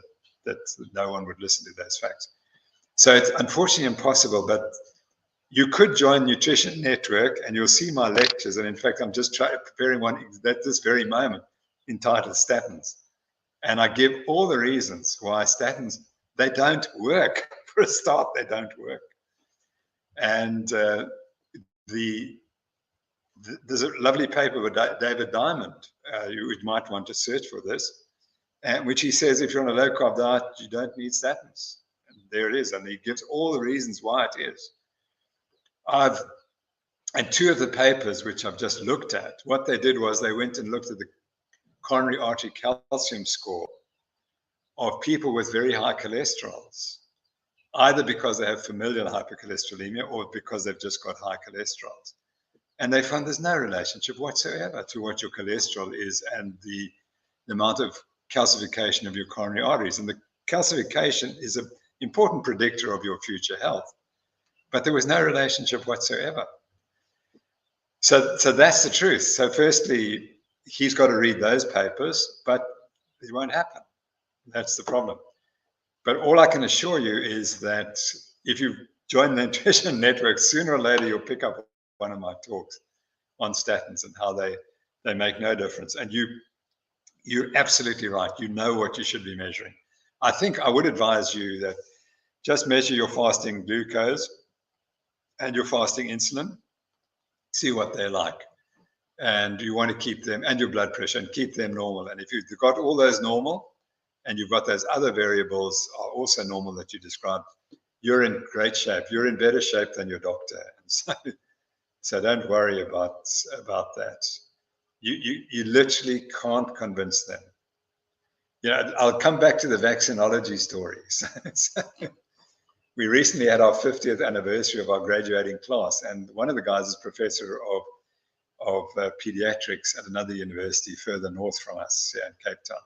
no one would listen to those facts. So it's unfortunately impossible, but you could join Nutrition Network and you'll see my lectures. And in fact, I'm just preparing one at this very moment entitled Statins. And I give all the reasons why statins, they don't work. For a start, they don't work. And there's a lovely paper with David Diamond. You might want to search for this, which he says if you're on a low-carb diet, you don't need statins. And there it is. And he gives all the reasons why it is. And two of the papers which I've just looked at, what they did was they went and looked at the coronary artery calcium score of people with very high cholesterols, either because they have familial hypercholesterolemia or because they've just got high cholesterols. And they found there's no relationship whatsoever to what your cholesterol is and the amount of calcification of your coronary arteries. And the calcification is an important predictor of your future health. But there was no relationship whatsoever. So that's the truth. So firstly, he's got to read those papers, but it won't happen. That's the problem. But all I can assure you is that if you join the Nutrition Network, sooner or later you'll pick up one of my talks on statins and how they make no difference. And you're absolutely right. You know what you should be measuring. I think I would advise you that just measure your fasting glucose and your fasting insulin, see what they're like. And you want to keep them, and your blood pressure, and keep them normal. And if you've got all those normal, and you've got those other variables are also normal that you described, you're in great shape. You're in better shape than your doctor. And so don't worry about that. You literally can't convince them. I'll come back to the vaccinology stories. We recently had our 50th anniversary of our graduating class, and one of the guys is professor of pediatrics at another university further north from us here in Cape Town.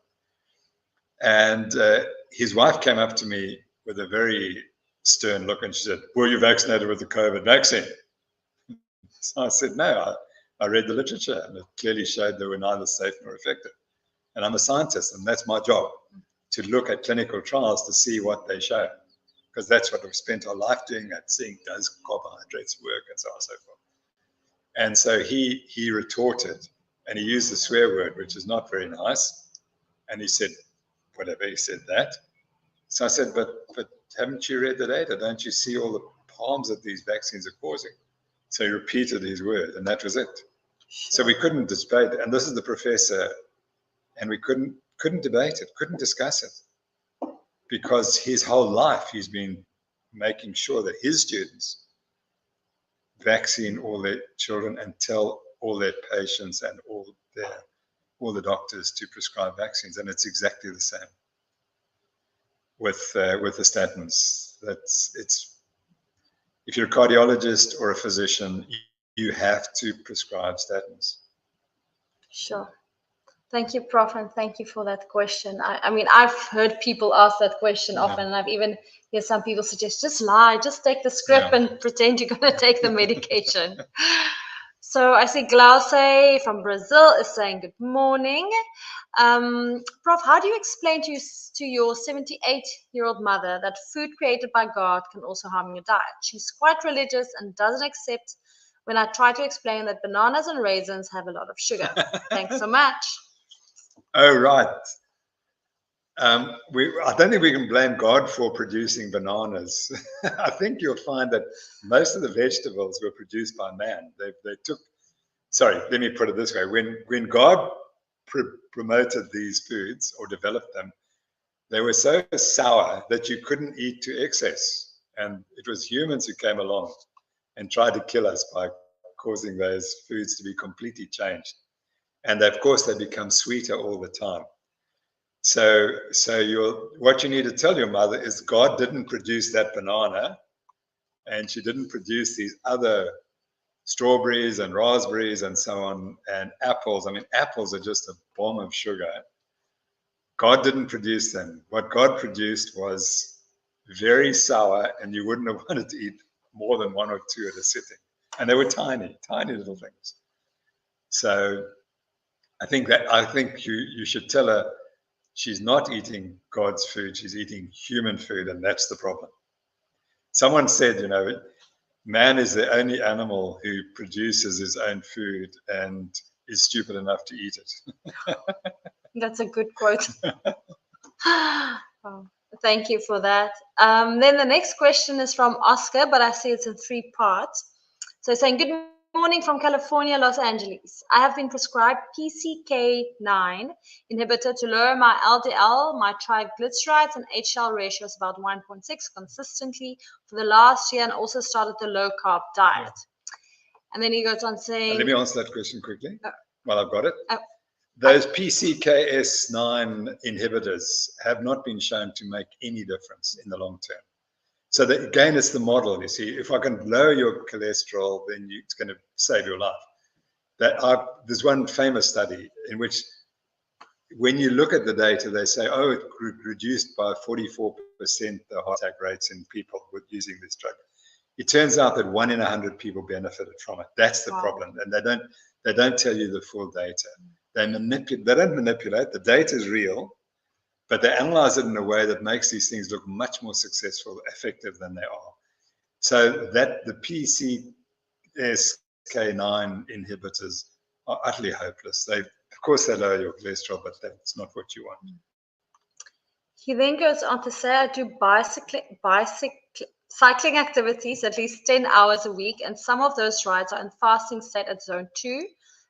And his wife came up to me with a very stern look and she said, were you vaccinated with the COVID vaccine? So I said, no, I read the literature and it clearly showed they were neither safe nor effective. And I'm a scientist and that's my job, to look at clinical trials to see what they show. Because that's what we've spent our life doing, at seeing does carbohydrates work and so on and so forth. And so he retorted and he used the swear word, which is not very nice. And he said, whatever, he said that. So I said, but haven't you read the data? Don't you see all the harms that these vaccines are causing? So he repeated his word, and that was it. So we couldn't debate, and this is the professor, and we couldn't debate it, couldn't discuss it, because his whole life he's been making sure that his students vaccine all their children and tell all their patients and all the doctors to prescribe vaccines, and it's exactly the same with the statins. It's if you're a cardiologist or a physician, you have to prescribe statins. Sure. Thank you, Prof, and thank you for that question. I mean, I've heard people ask that question often, and I've even heard some people suggest, just lie, just take the script and pretend you're going to take the medication. So I see Glauce from Brazil is saying good morning. Prof, how do you explain to your 78-year-old mother that food created by God can also harm your diet? She's quite religious and doesn't accept when I try to explain that bananas and raisins have a lot of sugar. Thanks so much. Oh, right. I don't think we can blame God for producing bananas. I think you'll find that most of the vegetables were produced by man. Sorry, let me put it this way. When God promoted these foods or developed them, they were so sour that you couldn't eat to excess. And it was humans who came along and tried to kill us by causing those foods to be completely changed. And of course, they become sweeter all the time. So what you need to tell your mother is God didn't produce that banana, and she didn't produce these other strawberries and raspberries and so on, and apples. I mean, apples are just a bomb of sugar. God didn't produce them. What God produced was very sour, and you wouldn't have wanted to eat more than one or two at a sitting. And they were tiny, tiny little things. So I think you should tell her she's not eating God's food, she's eating human food, and that's the problem. Someone said, man is the only animal who produces his own food and is stupid enough to eat it. That's a good quote. Oh, thank you for that. Then the next question is from Oscar, but I see it's in 3 parts. So it's saying, good morning from California, Los Angeles. I have been prescribed PCK9 inhibitor to lower my LDL, my triglycerides, and HDL ratio is about 1.6 consistently for the last year, and also started the low-carb diet. And then he goes on saying... Let me answer that question quickly while I've got it. Those PCKS9 inhibitors have not been shown to make any difference in the long term. So that, again, it's the model. You see, if I can lower your cholesterol, then it's going to save your life. There's one famous study in which, when you look at the data, they say, oh, it reduced by 44% the heart attack rates in people with using this drug. It turns out that 1 in 100 people benefited from it. That's the problem, and they don't tell you the full data. They don't manipulate. The data is real, but they analyze it in a way that makes these things look much more successful, effective than they are. So that the PCSK9 inhibitors are utterly hopeless. Of course, they lower your cholesterol, but that's not what you want. He then goes on to say, I do cycling activities at least 10 hours a week, and some of those rides are in fasting state at zone 2.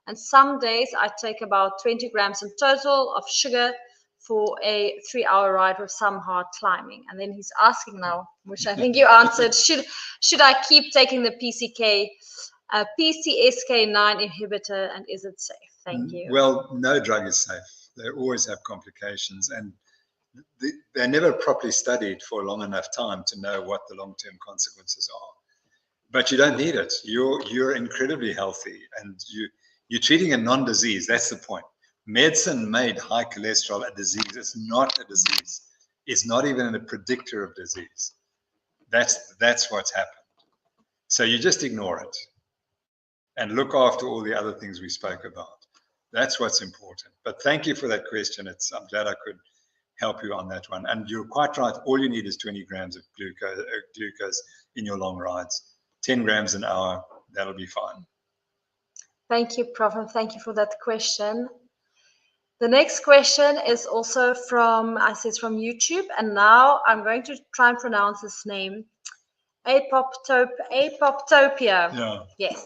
And some days I take about 20 grams in total of sugar for a 3-hour ride with some hard climbing. And then he's asking now, which I think you answered, should I keep taking the PCSK9 inhibitor, and is it safe? Thank you. Well, no drug is safe. They always have complications, and they're never properly studied for a long enough time to know what the long-term consequences are. But you don't need it. You're incredibly healthy, and you're treating a non-disease. That's the point. Medicine made high cholesterol a disease. It's not a disease. It's not even a predictor of disease. That's what's happened. So you just ignore it and look after all the other things we spoke about. That's what's important. But thank you for that question. I'm glad I could help you on that one. And you're quite right. All you need is 20 grams of glucose in your long rides. 10 grams an hour, that'll be fine. Thank you, Prof, and thank you for that question. The next question is also from YouTube, and now I'm going to try and pronounce his name. Apoptopia. Yeah. Yes.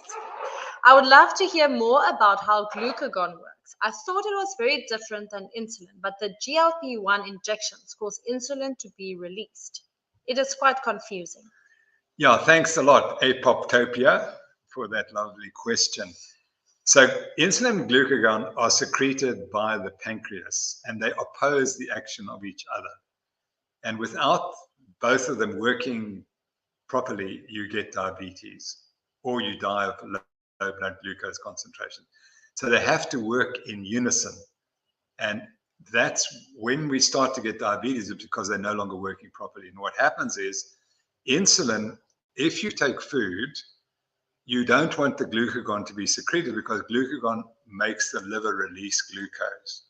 I would love to hear more about how glucagon works. I thought it was very different than insulin, but the GLP-1 injections cause insulin to be released. It is quite confusing. Yeah, thanks a lot, Apoptopia, for that lovely question. So insulin and glucagon are secreted by the pancreas, and they oppose the action of each other. And without both of them working properly, you get diabetes, or you die of low blood glucose concentration. So they have to work in unison. And that's when we start to get diabetes, because they're no longer working properly. And what happens is insulin, if you take food, you don't want the glucagon to be secreted, because glucagon makes the liver release glucose.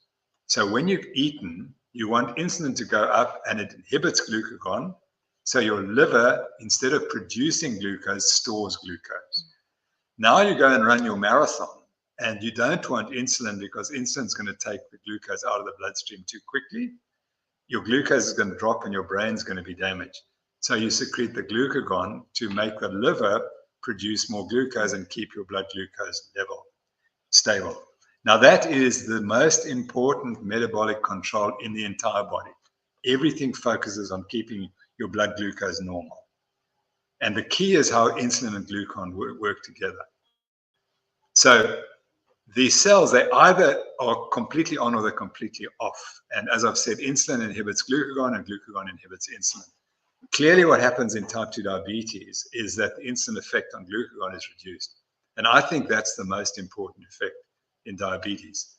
So when you've eaten, you want insulin to go up, and it inhibits glucagon. So your liver, instead of producing glucose, stores glucose. Now you go and run your marathon, and you don't want insulin, because insulin's going to take the glucose out of the bloodstream too quickly. Your glucose is going to drop, and your brain's going to be damaged. So you secrete the glucagon to make the liver produce more glucose and keep your blood glucose level stable. Now that is the most important metabolic control in the entire body. Everything focuses on keeping your blood glucose normal. And the key is how insulin and glucagon work together. So these cells, they either are completely on or they're completely off. And as I've said, insulin inhibits glucagon and glucagon inhibits insulin. Clearly what happens in type 2 diabetes is that the insulin effect on glucagon is reduced. And I think that's the most important effect in diabetes,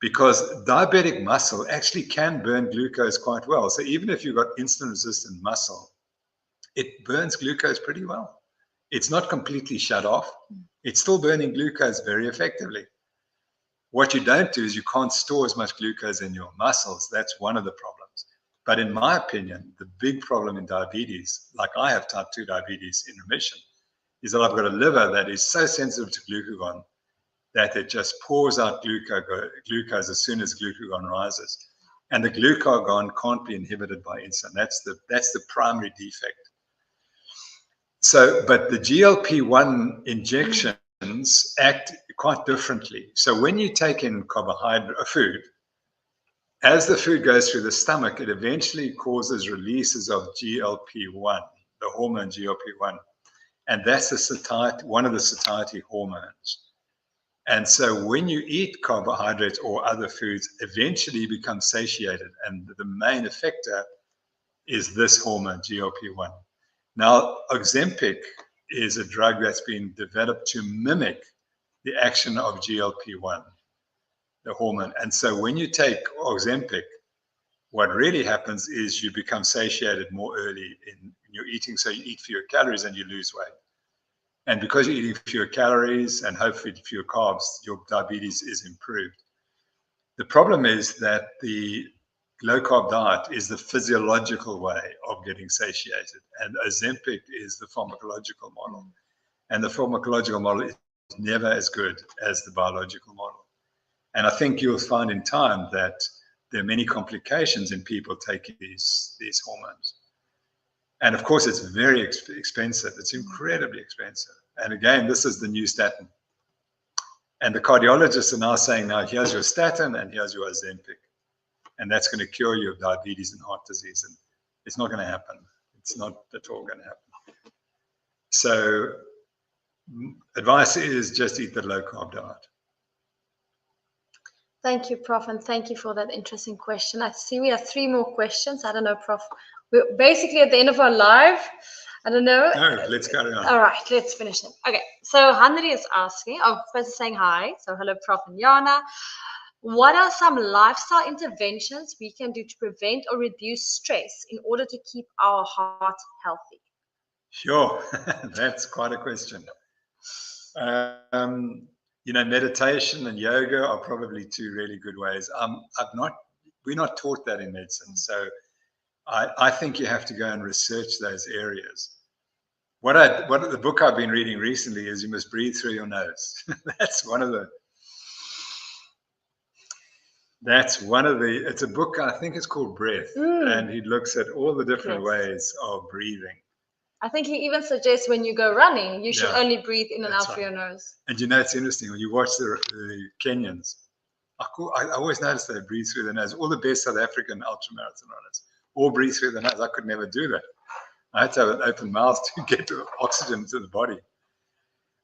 because diabetic muscle actually can burn glucose quite well. So even if you've got insulin resistant muscle, it burns glucose pretty well. It's not completely shut off. It's still burning glucose very effectively. What you don't do is you can't store as much glucose in your muscles. That's one of the problems. But in my opinion, the big problem in diabetes, like I have type 2 diabetes in remission, is that I've got a liver that is so sensitive to glucagon that it just pours out glucose as soon as glucagon rises. And the glucagon can't be inhibited by insulin. That's the primary defect. So, but the GLP-1 injections act quite differently. So when you take in food, as the food goes through the stomach, it eventually causes releases of GLP-1, the hormone GLP-1. And that's one of the satiety hormones. And so when you eat carbohydrates or other foods, eventually you become satiated. And the main effector is this hormone, GLP-1. Now, Ozempic is a drug that's been developed to mimic the action of GLP-1, the hormone. And so when you take Ozempic, what really happens is you become satiated more early in your eating. So you eat fewer calories and you lose weight. And because you're eating fewer calories and hopefully fewer carbs, your diabetes is improved. The problem is that the low-carb diet is the physiological way of getting satiated, and Ozempic is the pharmacological model. And the pharmacological model is never as good as the biological model. And I think you'll find in time that there are many complications in people taking these hormones. And of course, it's very expensive. It's incredibly expensive. And again, this is the new statin. And the cardiologists are now saying, now here's your statin and here's your Ozempic. And that's going to cure you of diabetes and heart disease. And it's not going to happen. It's not at all going to happen. So advice is just eat the low-carb diet. Thank you, Prof. And thank you for that interesting question. I see we have 3 more questions. I don't know, Prof. We're basically at the end of our live. I don't know. No, let's carry on. All right, let's finish it. Okay, so Henry is asking, first saying hi. So hello, Prof. and Jana. What are some lifestyle interventions we can do to prevent or reduce stress in order to keep our heart healthy? Sure, that's quite a question. Meditation and yoga are probably 2 really good ways. We're not taught that in medicine, so I think you have to go and research those areas. What the book I've been reading recently is You Must Breathe Through Your Nose. That's one of the. It's a book, I think it's called Breath, and he looks at all the different ways of breathing. I think he even suggests when you go running, you should only breathe in and out through your nose. And it's interesting, when you watch the Kenyans, I always notice they breathe through the nose. All the best South African ultramarathon runners all breathe through the nose. I could never do that. I had to have an open mouth to get the oxygen to the body.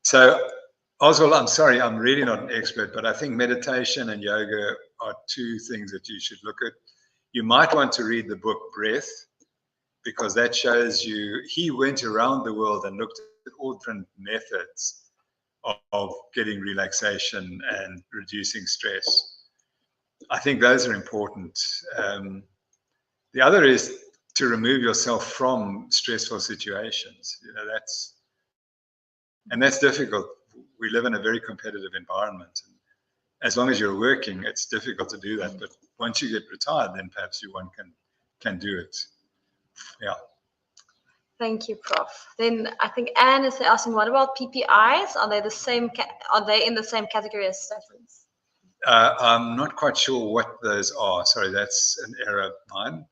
So, Oswald, I'm sorry, I'm really not an expert, but I think meditation and yoga are 2 things that you should look at. You might want to read the book Breath, because that shows you, he went around the world and looked at all different methods of getting relaxation and reducing stress. I think those are important. The other is to remove yourself from stressful situations. That's difficult. We live in a very competitive environment. And as long as you're working, it's difficult to do that. But once you get retired, then perhaps one can do it. Yeah. Thank you, Prof. Then I think Anne is asking, what about PPIs? Are they the same? Are they in the same category as statins? I'm not quite sure what those are. Sorry, that's an error of mine.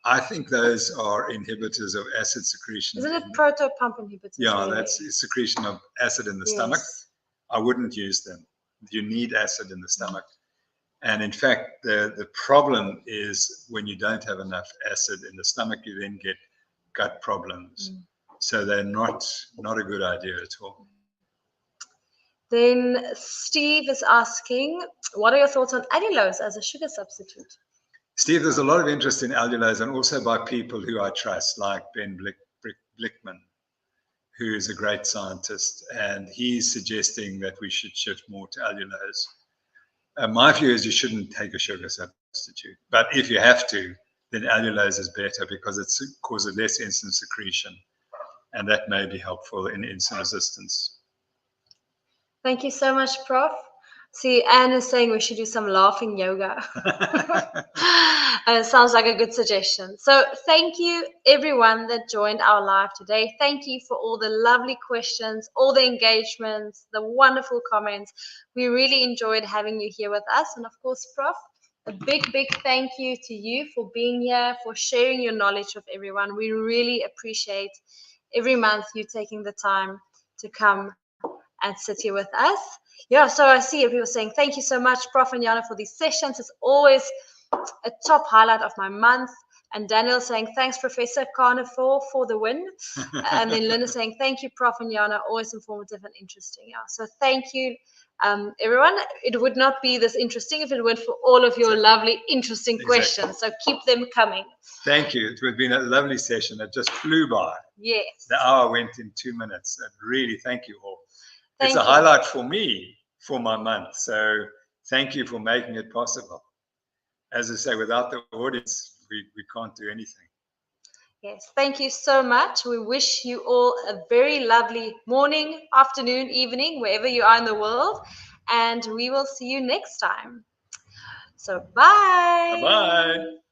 I think those are inhibitors of acid secretion. Isn't it proton pump inhibitors? Yeah, that's secretion of acid in the stomach. I wouldn't use them. You need acid in the stomach. And in fact, the problem is when you don't have enough acid in the stomach, you then get gut problems. So they're not a good idea at all. Then Steve is asking, what are your thoughts on allulose as a sugar substitute? Steve, there's a lot of interest in allulose, and also by people who I trust, like Ben Blickman, who is a great scientist, and he's suggesting that we should shift more to allulose. My view is you shouldn't take a sugar substitute, but if you have to, then allulose is better because it causes less insulin secretion, and that may be helpful in insulin resistance. Thank you so much, Prof. See, Anne is saying we should do some laughing yoga. It sounds like a good suggestion. So thank you, everyone that joined our live today. Thank you for all the lovely questions, all the engagements, the wonderful comments. We really enjoyed having you here with us. And of course, Prof, a big, big thank you to you for being here, for sharing your knowledge with everyone. We really appreciate every month you taking the time to come and sit here with us. Yeah, so I see people saying, thank you so much, Prof and Jana, for these sessions. It's always a top highlight of my month. And Daniel saying, thanks, Professor Carnivore, for the win. And then Linda saying, thank you, Prof and Jana, always informative and interesting. Yeah, so thank you, everyone. It would not be this interesting if it weren't for all of your lovely, interesting questions. So keep them coming. Thank you. It has been a lovely session. It just flew by. Yes. The hour went in 2 minutes. And really, thank you all. Thank it's a you. highlight for me for my month. So thank you for making it possible. As I say, without the audience, we can't do anything. Yes, thank you so much. We wish you all a very lovely morning, afternoon, evening, wherever you are in the world. And we will see you next time. So bye. Bye-bye.